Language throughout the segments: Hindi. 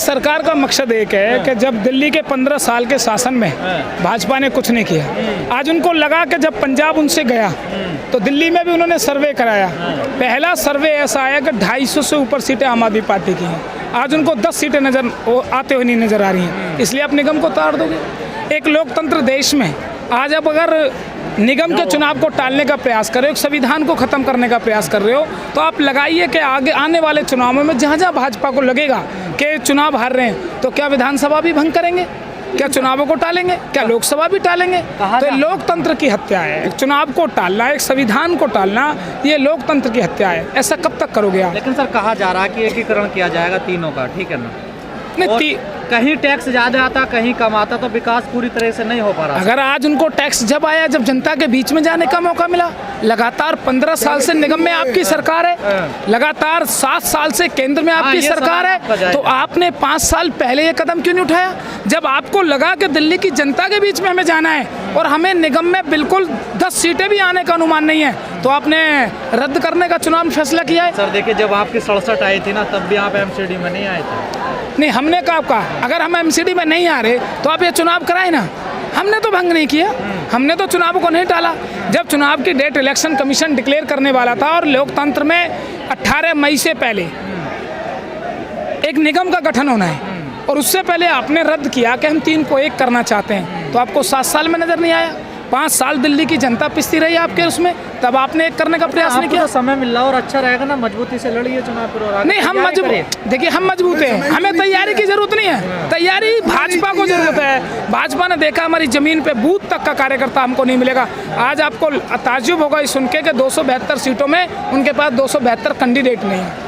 सरकार का मकसद एक है कि जब दिल्ली के 15 साल के शासन में भाजपा ने कुछ नहीं किया, आज उनको लगा कि जब पंजाब उनसे गया तो दिल्ली में भी उन्होंने सर्वे कराया। पहला सर्वे ऐसा आया कि 250 से ऊपर सीटें आम आदमी पार्टी की हैं। आज उनको 10 सीटें नजर आते हुए नहीं नजर आ रही हैं, इसलिए आप निगम को ताड़ दोगे। एक लोकतंत्र देश में आज आप अगर निगम के चुनाव को टालने का प्रयास कर रहे हो, संविधान को खत्म करने का प्रयास कर रहे हो, तो आप लगाइए कि आगे आने वाले चुनावों में जहाँ जहाँ भाजपा को लगेगा कि चुनाव हार रहे हैं, तो क्या विधानसभा भी भंग करेंगे, क्या चुनावों को टालेंगे, क्या लोकसभा भी टालेंगे? तो लोकतंत्र की हत्या है, चुनाव को टालना, एक संविधान को टालना, ये लोकतंत्र की हत्या है। ऐसा कब तक करोगे आप? लेकिन सर कहा जा रहा है कि एकीकरण किया जाएगा तीनों का, ठीक है ना? नहीं, कहीं टैक्स ज्यादा आता, कहीं कम आता, तो विकास पूरी तरह से नहीं हो पा रहा। अगर आज उनको टैक्स जब आया, जब जनता के बीच में जाने का मौका मिला, लगातार 15 साल से निगम में आपकी सरकार है, लगातार 7 साल से केंद्र में आपकी सरकार है, तो आपने 5 साल पहले ये कदम क्यों नहीं उठाया? जब आपको लगा कि दिल्ली की जनता के बीच में हमें जाना है और हमें निगम में बिल्कुल 10 सीटें भी आने का अनुमान नहीं है, तो आपने रद्द करने का चुनाव फैसला किया है। सर देखिए, जब आपकी 67 आई थी ना, तब भी आप एमसीडी में नहीं आए थे। नहीं, हमने कहा अगर हम एमसीडी में नहीं आ रहे तो आप ये चुनाव कराए ना। हमने तो भंग नहीं किया, हमने तो चुनाव को नहीं टाला। जब चुनाव की डेट इलेक्शन कमीशन डिक्लेयर करने वाला था और लोकतंत्र में 18 मई से पहले एक निगम का गठन होना है और उससे पहले आपने रद्द किया कि हम 3 को 1 करना चाहते हैं, तो आपको 7 साल में नजर नहीं आया। 5 साल दिल्ली की जनता पिसती रही आपके उसमें, तब आपने एक करने का प्रयास नहीं किया। तो समय मिल रहा और अच्छा रहेगा ना, मजबूती से लड़िए चुनाव पर। नहीं, हम देखिए, हम मजबूत हैं, हमें तैयारी की जरूरत नहीं है, तैयारी भाजपा को जरूरत है। भाजपा ने देखा हमारी जमीन पे बूथ तक का कार्यकर्ता हमको नहीं मिलेगा। आज आपको ताज्जुब होगा ये सुन के कि 272 सीटों में उनके पास 272 कैंडिडेट नहीं है।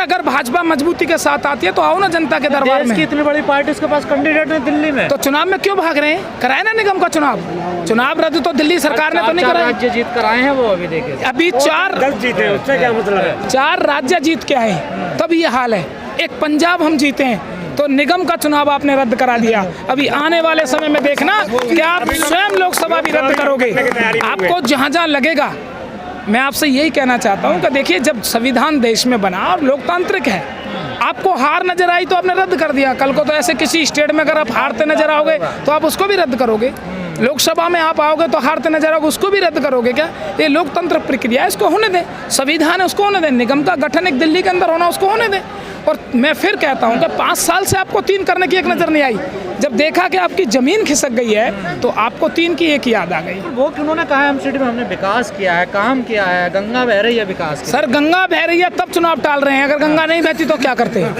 अगर भाजपा मजबूती के साथ आती है तो आओ ना जनता के दरबार में। इतनी बड़ी पार्टी, उसके पास कैंडिडेट है दिल्ली में, तो चुनाव में क्यों भाग रहे हैं? कराए ना निगम का चुनाव रद्द तो दिल्ली सरकार ने तो नहीं कराया। राज्य जीत कर आए हैं वो, अभी देखिए अभी 4 जीते, उससे क्या मतलब है? 4 राज्य जीत के आए, तब ये हाल है। एक पंजाब हम जीते हैं, तो निगम का चुनाव आपने रद्द करा दिया। अभी आने वाले समय में देखना कि आप स्वयं लोकसभा भी रद्द करोगे। आपको जहाँ जहाँ लगेगा, मैं आपसे यही कहना चाहता हूँ कि देखिए, जब संविधान देश में बना और लोकतांत्रिक है, आपको हार नजर आई तो आपने रद्द कर दिया। कल को तो ऐसे किसी स्टेट में अगर आप हारते नजर आओगे तो आप उसको भी रद्द करोगे। लोकसभा में आप आओगे तो हारते नजर आओगे, उसको भी रद्द करोगे क्या? ये लोकतंत्र प्रक्रिया है, इसको होने दें। संविधान है, उसको होने दें। निगम का गठन एक दिल्ली के अंदर होना, उसको होने दें। और मैं फिर कहता हूँ कि 5 साल से आपको 3 करने की एक नज़र नहीं आई। जब देखा कि आपकी ज़मीन खिसक गई है तो आपको 3 की 1 याद आ गई। वो उन्होंने कहा एमसीडी में हमने विकास किया है, काम किया है, गंगा बह रही है, विकास सर गंगा बह रही है तब चुनाव टाल रहे हैं, अगर गंगा नहीं बहती तो क्या करते हैं?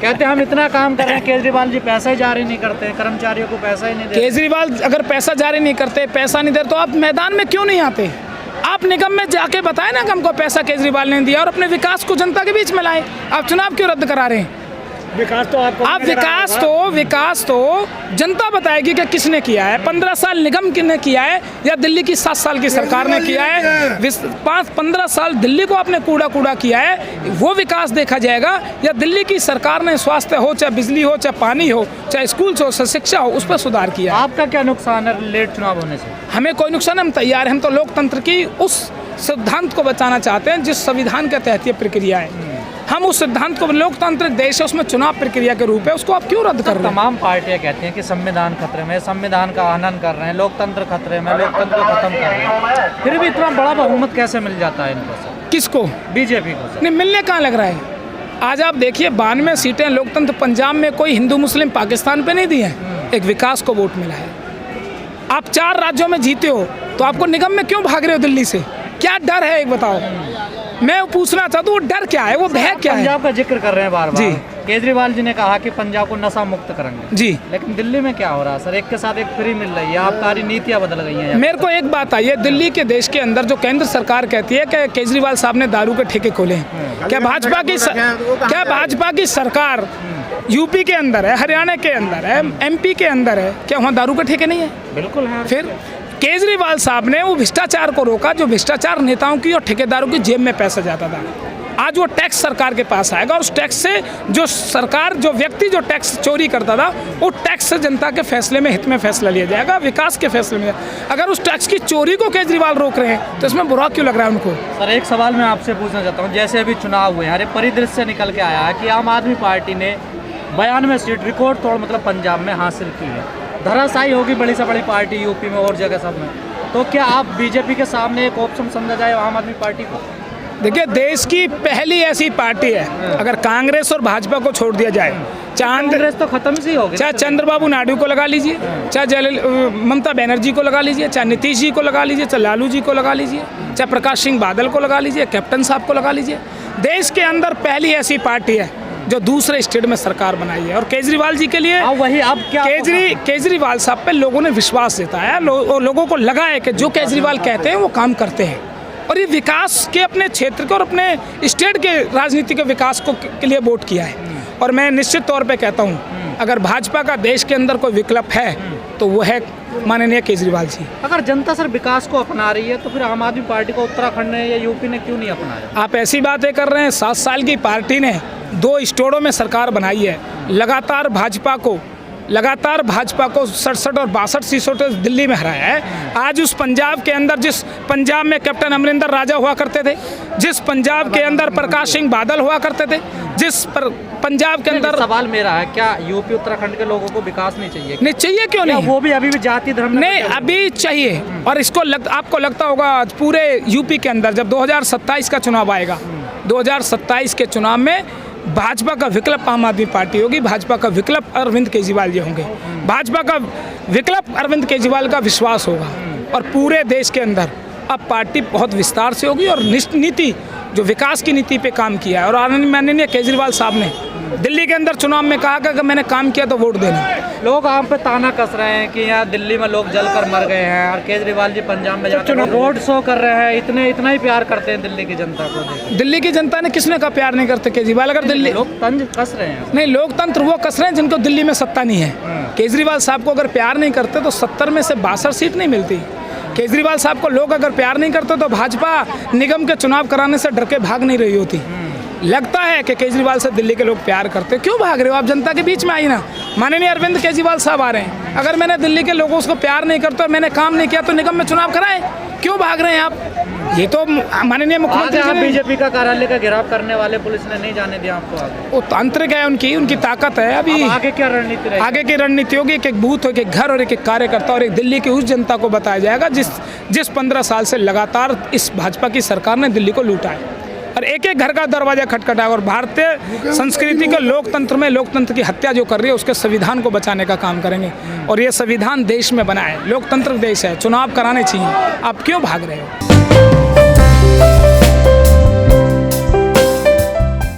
कहते हैं हम इतना काम कर रहे हैं, केजरीवाल जी पैसा ही जारी नहीं करते, कर्मचारियों को पैसा ही नहीं देते। केजरीवाल अगर पैसा जारी नहीं करते, पैसा नहीं दे, तो आप मैदान में क्यों नहीं आते? आप निगम में जाके बताएं ना कि हमको पैसा केजरीवाल ने दिया और अपने विकास को जनता के बीच में लाएं। आप चुनाव क्यों रद्द करा रहे हैं? विकास तो आप विकास तो जनता बताएगी कि किसने किया है। 15 साल निगम ने किया है या दिल्ली की 7 साल की सरकार ने किया है? 15 साल दिल्ली को आपने कूड़ा किया है, वो विकास देखा जाएगा, या दिल्ली की सरकार ने स्वास्थ्य हो, चाहे बिजली हो, चाहे पानी हो, चाहे स्कूल हो, शिक्षा हो, उस पर सुधार किया। आपका क्या नुकसान है लेट चुनाव होने से? हमें कोई नुकसान, हम तैयार हैं। हम तो लोकतंत्र की उस सिद्धांत को बचाना चाहते हैं जिस संविधान के तहत ये प्रक्रिया है। हम उस सिद्धांत को, लोकतांत्रिक देश है, उसमें चुनाव प्रक्रिया के रूप है, उसको आप क्यों रद्द कर रहे हैं? तमाम पार्टियां कहती हैं कि संविधान खतरे में, संविधान का हनन कर रहे हैं, लोकतंत्र खतरे में, लोकतंत्र को खत्म कर रहे हैं, फिर भी इतना बड़ा बहुमत कैसे मिल जाता है इनको? किसको? बीजेपी को। नहीं, मिलने कहाँ लग रहा है? आज आप देखिए 92 सीटें लोकतंत्र पंजाब में कोई हिंदू मुस्लिम पाकिस्तान पे नहीं दी है, एक विकास को वोट मिला है। आप 4 राज्यों में जीते हो तो आपको निगम में क्यों भाग रहे हो दिल्ली से? क्या डर है, एक बताओ। मैं पूछना चाहता हूँ, वो डर क्या है, वो भय क्या है? पंजाब का जिक्र कर रहे हैं बार बार जी। केजरीवाल जी ने कहा कि पंजाब को नशा मुक्त करेंगे जी, लेकिन दिल्ली में क्या हो रहा है सर? एक के साथ एक फ्री मिल रही है, आपकी नीतियाँ बदल गई हैं। मेरे को एक बात आई है, दिल्ली के देश के अंदर जो केंद्र सरकार कहती है कि केजरीवाल साहब ने दारू के ठेके खोले हैं, क्या भाजपा की सरकार यूपी के अंदर है, हरियाणा के अंदर है, एमपी के अंदर है, क्या वहाँ दारू के ठेके नहीं है? बिल्कुल है। फिर केजरीवाल साहब ने वो भ्रष्टाचार को रोका, जो भ्रष्टाचार नेताओं की और ठेकेदारों की जेब में पैसा जाता था। आज वो टैक्स सरकार के पास आएगा और उस टैक्स से जो व्यक्ति जो टैक्स चोरी करता था, वो टैक्स से जनता के फैसले में, हित में फैसला लिया जाएगा, विकास के फैसले में। अगर उस टैक्स की चोरी को केजरीवाल रोक रहे हैं तो इसमें बुरा क्यों लग रहा है उनको? सर एक सवाल मैं आपसे पूछना चाहता हूँ, जैसे अभी चुनाव हुए हैं, परिदृश्य निकल के आया है कि आम आदमी पार्टी ने 92 सीट रिकॉर्ड तोड़ मतलब पंजाब में हासिल की है। धराशायी होगी बड़ी से बड़ी पार्टी यूपी में और जगह सब में। तो क्या आप बीजेपी के सामने एक ऑप्शन समझा जाए आम आदमी पार्टी को? देखिए, देश की पहली ऐसी पार्टी है, अगर कांग्रेस और भाजपा को छोड़ दिया जाए, कांग्रेस तो खत्म सी होगी, चाहे चंद्रबाबू नायडू को लगा लीजिए, चाहे ममता बनर्जी को लगा लीजिए, चाहे नीतीश जी को लगा लीजिए, चाहे लालू जी को लगा लीजिए, चाहे प्रकाश सिंह बादल को लगा लीजिए, कैप्टन साहब को लगा लीजिए, देश के अंदर पहली ऐसी पार्टी है जो दूसरे स्टेट में सरकार बनाई है। और केजरीवाल जी के लिए वही अब क्या केजरीवाल साहब पे लोगों ने विश्वास जताया, लोगों को लगा है कि जो केजरीवाल कहते हैं वो काम करते हैं, और ये विकास के अपने क्षेत्र के और अपने स्टेट के राजनीति के विकास के लिए वोट किया है। और मैं निश्चित तौर पे कहता हूँ, अगर भाजपा का देश के अंदर कोई विकल्प है तो वो है माननीय केजरीवाल जी। अगर जनता सिर्फ विकास को अपना रही है तो फिर आम आदमी पार्टी को उत्तराखंड ने या यूपी ने क्यों नहीं अपनाया? आप ऐसी बातें कर रहे हैं, 7 साल की पार्टी ने 2 स्टेटों में सरकार बनाई है, लगातार भाजपा को 67 और 62 सीटों से दिल्ली में हराया है। आज उस पंजाब के अंदर, जिस पंजाब में कैप्टन अमरिंदर राजा हुआ करते थे, जिस पंजाब के अंदर प्रकाश सिंह बादल हुआ करते थे, जिस पंजाब के अंदर, सवाल मेरा है, क्या यूपी उत्तराखंड के लोगों को विकास नहीं चाहिए? नहीं चाहिए, क्यों नहीं? वो भी अभी भी जाति धर्म नहीं, अभी चाहिए। और इसको आपको लगता होगा पूरे यूपी के अंदर जब 2027 का चुनाव आएगा, 2027 के चुनाव में भाजपा का विकल्प आम आदमी पार्टी होगी, भाजपा का विकल्प अरविंद केजरीवाल जी होंगे, भाजपा का विकल्प अरविंद केजरीवाल का विश्वास होगा। और पूरे देश के अंदर अब पार्टी बहुत विस्तार से होगी और नीति जो विकास की नीति पे काम किया है। और माननीय केजरीवाल साहब ने दिल्ली के अंदर चुनाव में कहा कि अगर मैंने काम किया तो वोट देना। लोग आम पे ताना कस रहे हैं कि यहाँ दिल्ली में लोग जलकर मर गए हैं और केजरीवाल जी पंजाब में जाकर रोड शो कर रहे हैं, इतना ही प्यार करते हैं दिल्ली की जनता को। दिल्ली की जनता ने किसने कहा प्यार नहीं करते केजरीवाल? अगर दिल्ली लोग तंज कस रहे हैं। नहीं, लोकतंत्र वो कस रहे हैं जिनको दिल्ली में सत्ता नहीं है। केजरीवाल साहब को अगर प्यार नहीं करते तो 70 में से 62 सीट नहीं मिलती। केजरीवाल साहब को लोग अगर प्यार नहीं करते तो भाजपा निगम के चुनाव कराने से डर के भाग नहीं रही होती। लगता है कि केजरीवाल से दिल्ली के लोग प्यार करते, क्यों भाग रहे हो आप? जनता के बीच में आई ना, माननीय अरविंद केजरीवाल साहब आ रहे हैं। अगर मैंने दिल्ली के लोगों को प्यार नहीं करता और मैंने काम नहीं किया तो निगम में चुनाव कराए, क्यों भाग रहे हैं आप? ये तो माननीय मुख्यमंत्री बीजेपी का कार्यालय का घेराव करने वाले पुलिस ने नहीं जाने दिया आपको आगे। वो तांत्रिक है, उनकी ताकत है। अभी आगे क्या रणनीति रहेगी? आगे की रणनीति होगी, एक बूथ हो, एक घर और एक कार्यकर्ता और एक दिल्ली की उस जनता को बताया जाएगा जिस 15 साल से लगातार इस भाजपा की सरकार ने दिल्ली को लूटा है और एक घर का दरवाजा खटखटा है। और भारतीय संस्कृति के लोकतंत्र की हत्या जो कर रही है उसके संविधान को बचाने का काम करेंगे। और ये संविधान देश में बना है, लोकतंत्र देश है, चुनाव कराने चाहिए। आप क्यों भाग रहे हो?